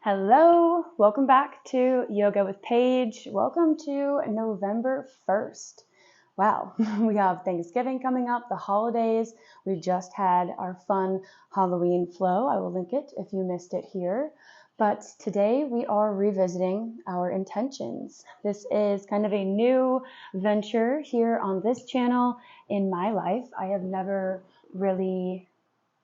Hello, welcome back to Yoga with Paige. Welcome to November 1st. Wow, we have Thanksgiving coming up, the holidays. We just had our fun Halloween flow. I will link it if you missed it here. But today we are revisiting our intentions. This is kind of a new venture here on this channel in my life. I have never really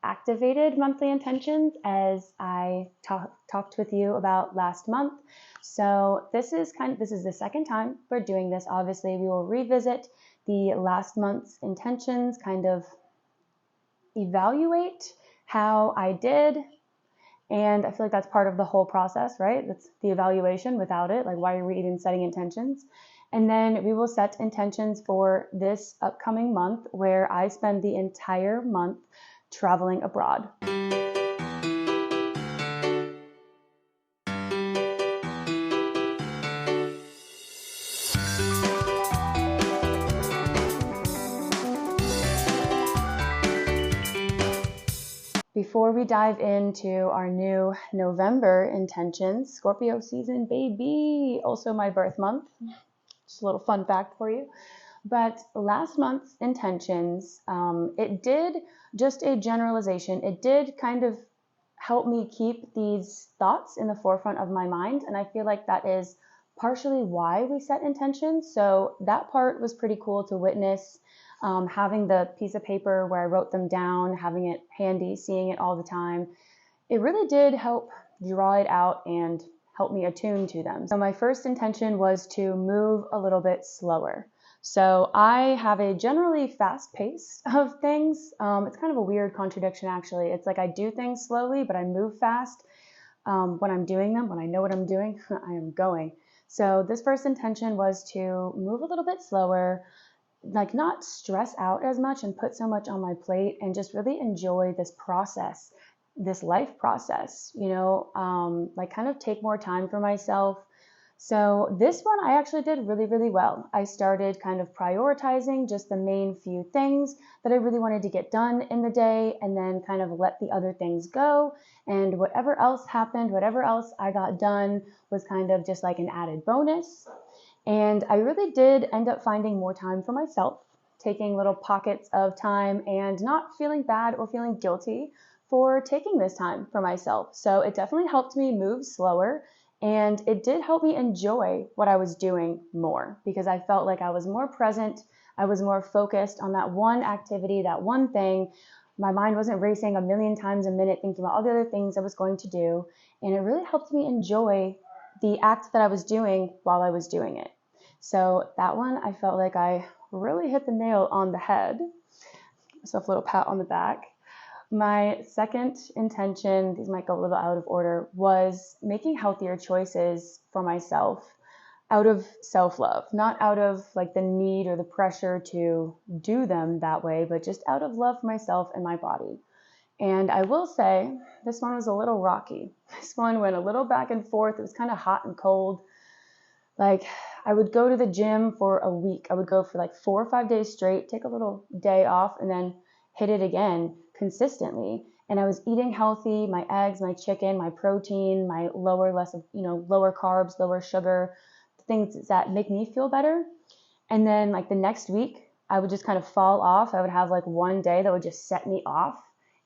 activated monthly intentions as I talked with you about last month. So this is the second time we're doing this. Obviously, we will revisit the last month's intentions, kind of evaluate how I did. And I feel like that's part of the whole process, right? That's the evaluation. Without it, like, why are we even setting intentions? And then we will set intentions for this upcoming month, where I spend the entire month traveling abroad. Before we dive into our new November intentions, Scorpio season, baby, also my birth month. Just a little fun fact for you. But last month's intentions, it did just a generalization. It did kind of help me keep these thoughts in the forefront of my mind. And I feel like that is partially why we set intentions. So that part was pretty cool to witness. Having the piece of paper where I wrote them down, having it handy, seeing it all the time, it really did help draw it out and help me attune to them. So my first intention was to move a little bit slower. So I have a generally fast pace of things. It's kind of a weird contradiction, actually. It's like I do things slowly, but I move fast when I'm doing them. When I know what I'm doing, I am going. So this first intention was to move a little bit slower, like not stress out as much and put so much on my plate, and just really enjoy this process, this life process, like kind of take more time for myself. So this one I actually did really, really well. I started kind of prioritizing just the main few things that I really wanted to get done in the day, and then kind of let the other things go. And whatever else happened, whatever else I got done was kind of just like an added bonus. And I really did end up finding more time for myself, taking little pockets of time and not feeling bad or feeling guilty for taking this time for myself. So it definitely helped me move slower, and it did help me enjoy what I was doing more, because I felt like I was more present. I was more focused on that one activity, that one thing. My mind wasn't racing a million times a minute thinking about all the other things I was going to do. And it really helped me enjoy the act that I was doing while I was doing it. So that one, I felt like I really hit the nail on the head. Myself a little pat on the back. My second intention, these might go a little out of order, was making healthier choices for myself out of self-love, not out of like the need or the pressure to do them that way, but just out of love for myself and my body. And I will say, this one was a little rocky. This one went a little back and forth. It was kind of hot and cold. Like, I would go to the gym for a week. I would go for like 4 or 5 days straight, take a little day off, and then hit it again consistently. And I was eating healthy, my eggs, my chicken, my protein, my lower carbs, lower sugar, things that make me feel better. And then like the next week, I would just kind of fall off. I would have like one day that would just set me off.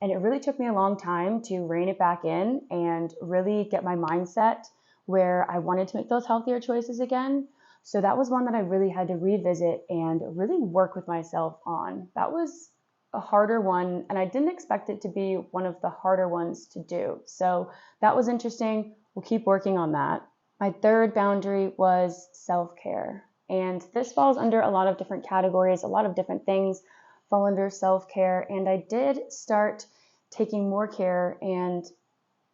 And it really took me a long time to rein it back in and really get my mindset where I wanted to make those healthier choices again. So that was one that I really had to revisit and really work with myself on. That was a harder one, and I didn't expect it to be one of the harder ones to do. So that was interesting. We'll keep working on that. My third boundary was self-care. And this falls under a lot of different categories. A lot of different things fall under self-care. And I did start taking more care and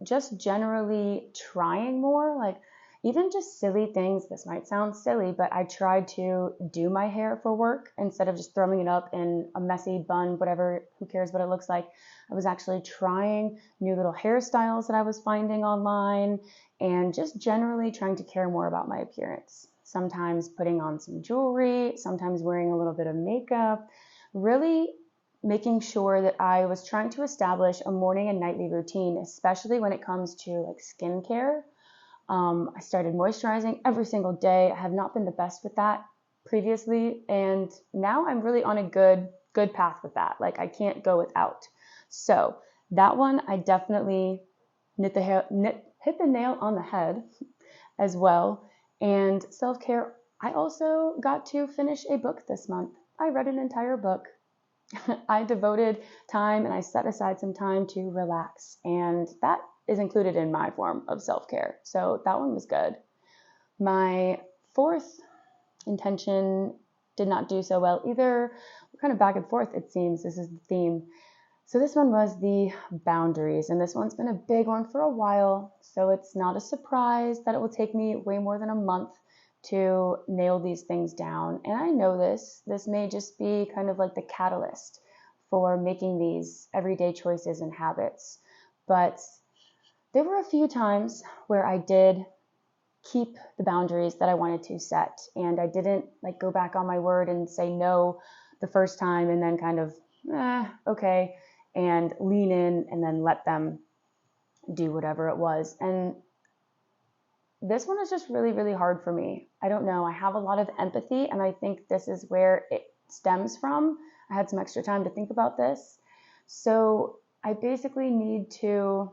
just generally trying more, like even just silly things. This might sound silly, but I tried to do my hair for work instead of just throwing it up in a messy bun, whatever, who cares what it looks like. I was actually trying new little hairstyles that I was finding online, and just generally trying to care more about my appearance. Sometimes putting on some jewelry, sometimes wearing a little bit of makeup, really making sure that I was trying to establish a morning and nightly routine, especially when it comes to like skincare. I started moisturizing every single day. I have not been the best with that previously, and now I'm really on a good path with that. Like I can't go without. So that one I definitely hit the nail on the head as well. And self-care, I also got to finish a book this month. I read an entire book. I devoted time and I set aside some time to relax, and that is included in my form of self-care. So that one was good. My fourth intention did not do so well either. We're kind of back and forth, it seems. This is the theme. So this one was the boundaries, and this one's been a big one for a while. So it's not a surprise that it will take me way more than a month to nail these things down. And I know this may just be kind of like the catalyst for making these everyday choices and habits. But there were a few times where I did keep the boundaries that I wanted to set, and I didn't like go back on my word and say no the first time and then kind of, okay, and lean in and then let them do whatever it was. And this one is just really, really hard for me. I don't know. I have a lot of empathy, and I think this is where it stems from. I had some extra time to think about this. So I basically need to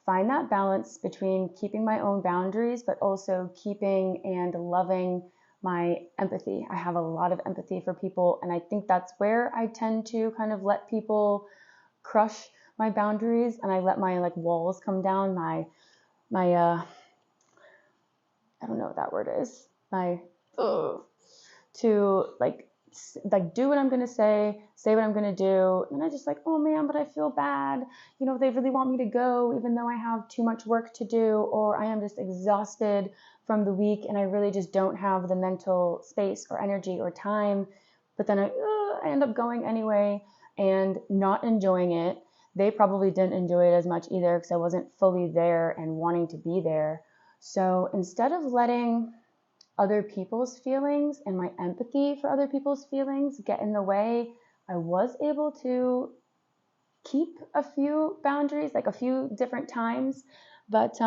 find that balance between keeping my own boundaries, but also keeping and loving my empathy. I have a lot of empathy for people, and I think that's where I tend to kind of let people crush my boundaries, and I let my like walls come down, my I don't know what that word is, to like do what I'm going to say what I'm going to do. And I just like, oh man, but I feel bad. You know, they really want me to go, even though I have too much work to do, or I am just exhausted from the week and I really just don't have the mental space or energy or time. But then I end up going anyway and not enjoying it. They probably didn't enjoy it as much either because I wasn't fully there and wanting to be there. So instead of letting other people's feelings and my empathy for other people's feelings get in the way, I was able to keep a few boundaries, like a few different times. But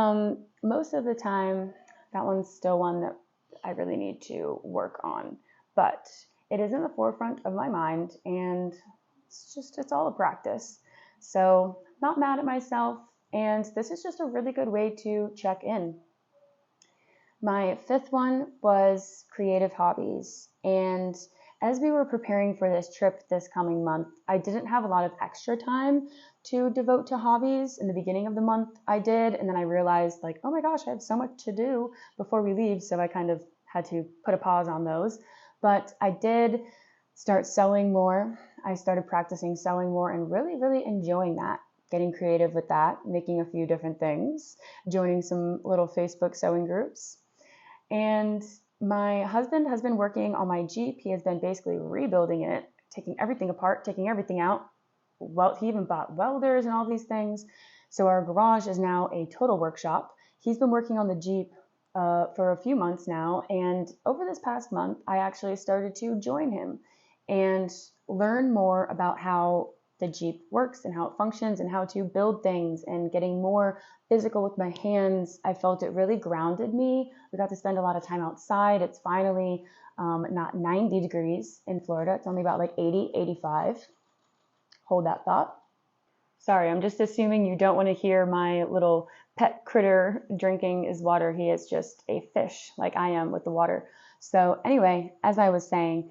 most of the time, that one's still one that I really need to work on. But it is in the forefront of my mind, and it's all a practice. So not mad at myself, and this is just a really good way to check in. My fifth one was creative hobbies. And as we were preparing for this trip this coming month, I didn't have a lot of extra time to devote to hobbies. In the beginning of the month, I did. And then I realized like, oh my gosh, I have so much to do before we leave. So I kind of had to put a pause on those. But I did start sewing more. I started practicing sewing more and really, really enjoying that. Getting creative with that, making a few different things, joining some little Facebook sewing groups. And my husband has been working on my Jeep. He has been basically rebuilding it, taking everything apart, taking everything out. Well, he even bought welders and all these things. So our garage is now a total workshop. He's been working on the Jeep for a few months now. And over this past month, I actually started to join him and learn more about how the Jeep works and how it functions and how to build things, and getting more physical with my hands. I felt it really grounded me. We got to spend a lot of time outside. It's finally not 90 degrees in Florida. It's only about like 80, 85. Hold that thought. Sorry, I'm just assuming you don't want to hear my little pet critter drinking his water. He is just a fish like I am with the water. So anyway, as I was saying,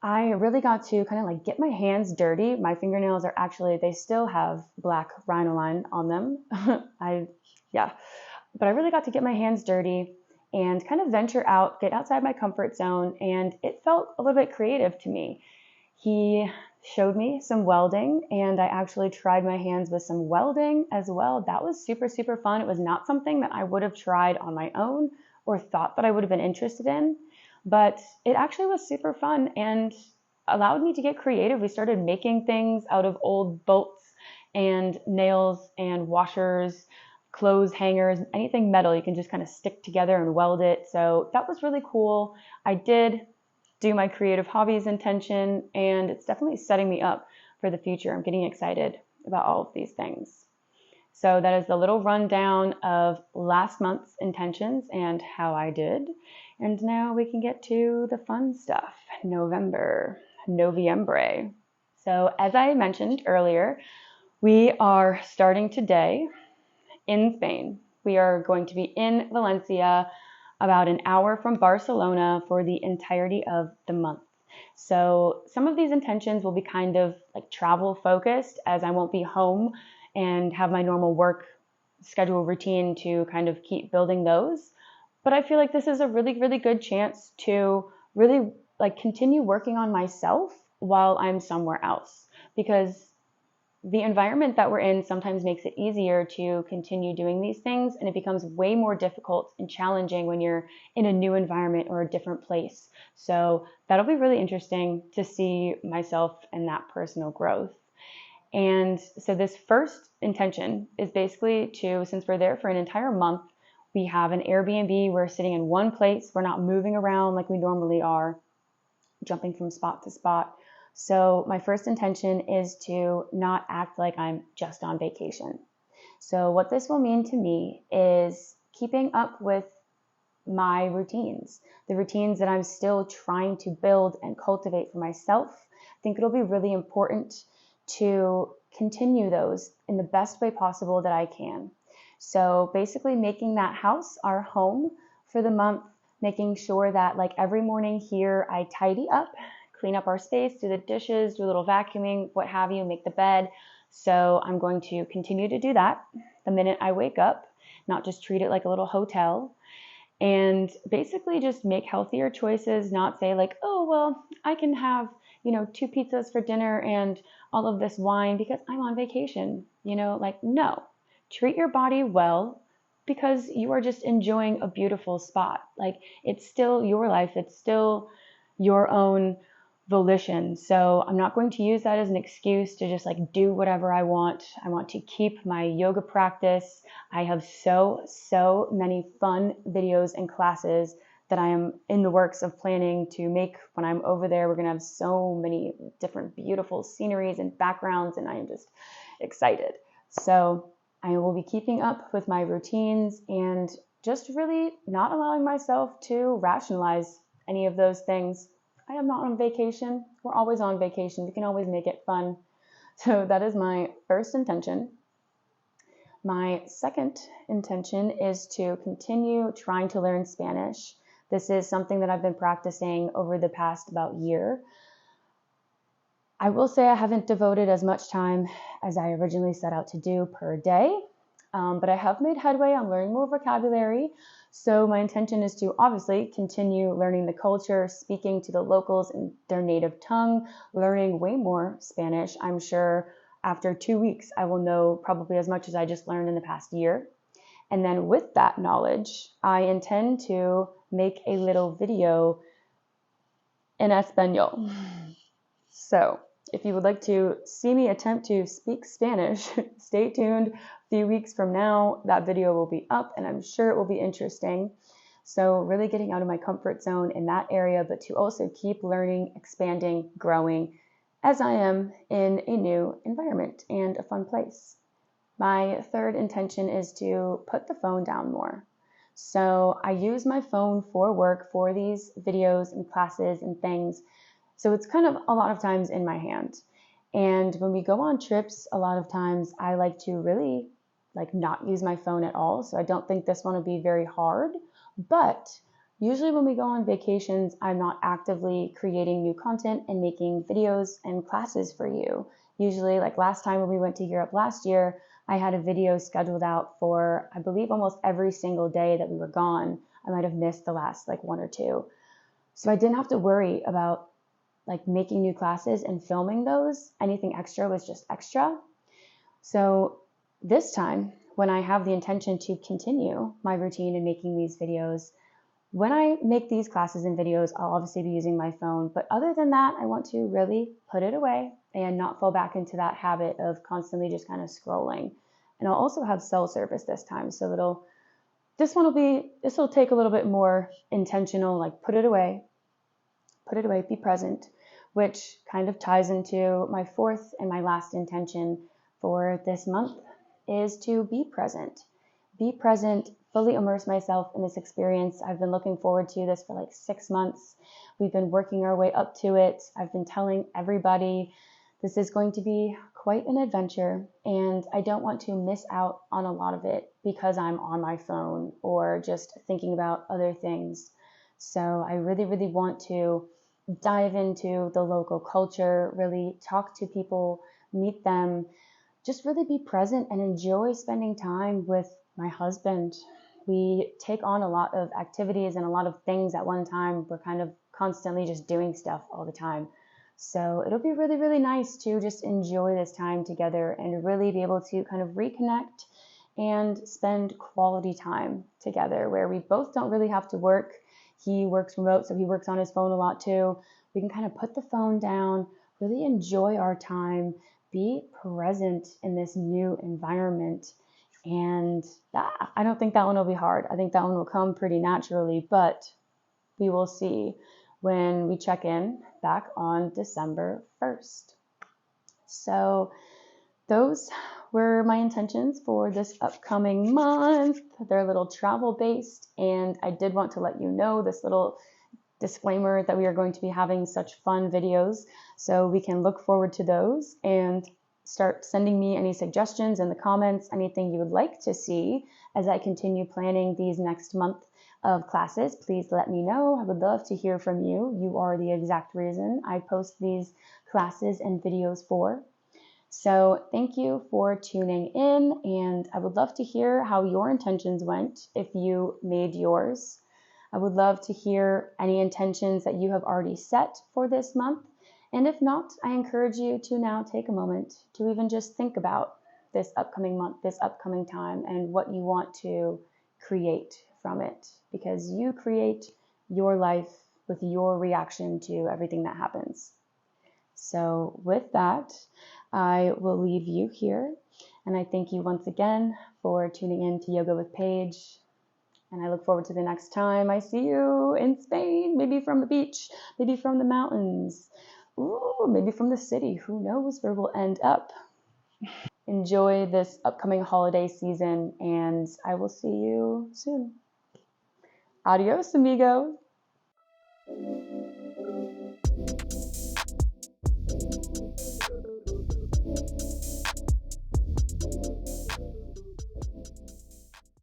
I really got to kind of like get my hands dirty. My fingernails are actually, they still have black rhinoline on them. But I really got to get my hands dirty and kind of venture out, get outside my comfort zone. And it felt a little bit creative to me. He showed me some welding, and I actually tried my hands with some welding as well. That was super, super fun. It was not something that I would have tried on my own or thought that I would have been interested in. But it actually was super fun and allowed me to get creative. We started making things out of old bolts and nails and washers, clothes hangers, anything metal. You can just kind of stick together and weld it. So that was really cool. I did do my creative hobbies intention, and it's definitely setting me up for the future. I'm getting excited about all of these things. So that is the little rundown of last month's intentions and how I did. And now we can get to the fun stuff. November, Noviembre. So as I mentioned earlier, we are starting today in Spain. We are going to be in Valencia, about an hour from Barcelona, for the entirety of the month. So some of these intentions will be kind of like travel focused, as I won't be home and have my normal work schedule routine to kind of keep building those. But I feel like this is a really, really good chance to really like continue working on myself while I'm somewhere else, because the environment that we're in sometimes makes it easier to continue doing these things, and it becomes way more difficult and challenging when you're in a new environment or a different place. So that'll be really interesting to see myself and that personal growth. And so this first intention is basically to, since we're there for an entire month, we have an Airbnb, we're sitting in one place, we're not moving around like we normally are, jumping from spot to spot. So my first intention is to not act like I'm just on vacation. So what this will mean to me is keeping up with my routines, the routines that I'm still trying to build and cultivate for myself. I think it'll be really important to continue those in the best way possible that I can. So basically making that house our home for the month, making sure that like every morning here I tidy up, clean up our space, do the dishes, do a little vacuuming, what have you, make the bed. So I'm going to continue to do that the minute I wake up, not just treat it like a little hotel. And basically just make healthier choices, not say like, oh, well, I can have, 2 pizzas for dinner and all of this wine because I'm on vacation. Like, no, treat your body well because you are just enjoying a beautiful spot. Like, it's still your life. It's still your own volition. So I'm not going to use that as an excuse to just like do whatever I want. I want to keep my yoga practice. I have so many fun videos and classes that I am in the works of planning to make when I'm over there. We're going to have so many different beautiful sceneries and backgrounds, and I am just excited. So I will be keeping up with my routines and just really not allowing myself to rationalize any of those things. I am not on vacation. We're always on vacation. We can always make it fun. So that is my first intention. My second intention is to continue trying to learn Spanish. This is something that I've been practicing over the past about year. I will say I haven't devoted as much time as I originally set out to do per day, but I have made headway on learning more vocabulary. So my intention is to obviously continue learning the culture, speaking to the locals in their native tongue, learning way more Spanish. I'm sure after 2 weeks, I will know probably as much as I just learned in the past year. And then with that knowledge, I intend to make a little video in Espanol. So if you would like to see me attempt to speak Spanish, stay tuned. A few weeks from now, that video will be up and I'm sure it will be interesting. So really getting out of my comfort zone in that area, but to also keep learning, expanding, growing as I am in a new environment and a fun place. My third intention is to put the phone down more. So I use my phone for work, for these videos and classes and things. So it's kind of a lot of times in my hand. And when we go on trips, a lot of times I like to really not use my phone at all. So I don't think this one will be very hard. But usually when we go on vacations, I'm not actively creating new content and making videos and classes for you. Usually like last time when we went to Europe last year, I had a video scheduled out for, I believe, almost every single day that we were gone. I might have missed the last 1 or 2. So I didn't have to worry about making new classes and filming those. Anything extra was just extra. So this time, when I have the intention to continue my routine in making these videos, when I make these classes and videos, I'll obviously be using my phone. But other than that, I want to really put it away and not fall back into that habit of constantly just kind of scrolling. And I'll also have cell service this time. So this will take a little bit more intentional, put it away, be present. which kind of ties into my fourth and my last intention for this month, is to be present. Be present, fully immerse myself in this experience. I've been looking forward to this for like 6 months. We've been working our way up to it. I've been telling everybody this is going to be quite an adventure, and I don't want to miss out on a lot of it because I'm on my phone or just thinking about other things. So I really, really want to dive into the local culture, really talk to people, meet them, just really be present and enjoy spending time with my husband. We take on a lot of activities and a lot of things at one time. We're kind of constantly just doing stuff all the time. So it'll be really, really nice to just enjoy this time together and really be able to kind of reconnect and spend quality time together where we both don't really have to work. He works remote, so he works on his phone a lot too. We can kind of put the phone down, really enjoy our time, be present in this new environment. And I don't think that one will be hard. I think that one will come pretty naturally, but we will see when we check in back on December 1st. So those were my intentions for this upcoming month. They're a little travel based, and I did want to let you know this little disclaimer that we are going to be having such fun videos, so we can look forward to those and start sending me any suggestions in the comments, anything you would like to see as I continue planning these next month of classes. Please let me know. I would love to hear from you. You are the exact reason I post these classes and videos for. So thank you for tuning in, and I would love to hear how your intentions went if you made yours. I would love to hear any intentions that you have already set for this month. And if not, I encourage you to now take a moment to even just think about this upcoming month, this upcoming time, and what you want to create from it, because you create your life with your reaction to everything that happens. So with that, I will leave you here, and I thank you once again for tuning in to Yoga with Paige. And I look forward to the next time I see you in Spain, maybe from the beach, maybe from the mountains, maybe from the city. Who knows where we'll end up? Enjoy this upcoming holiday season, and I will see you soon. Adios, amigo.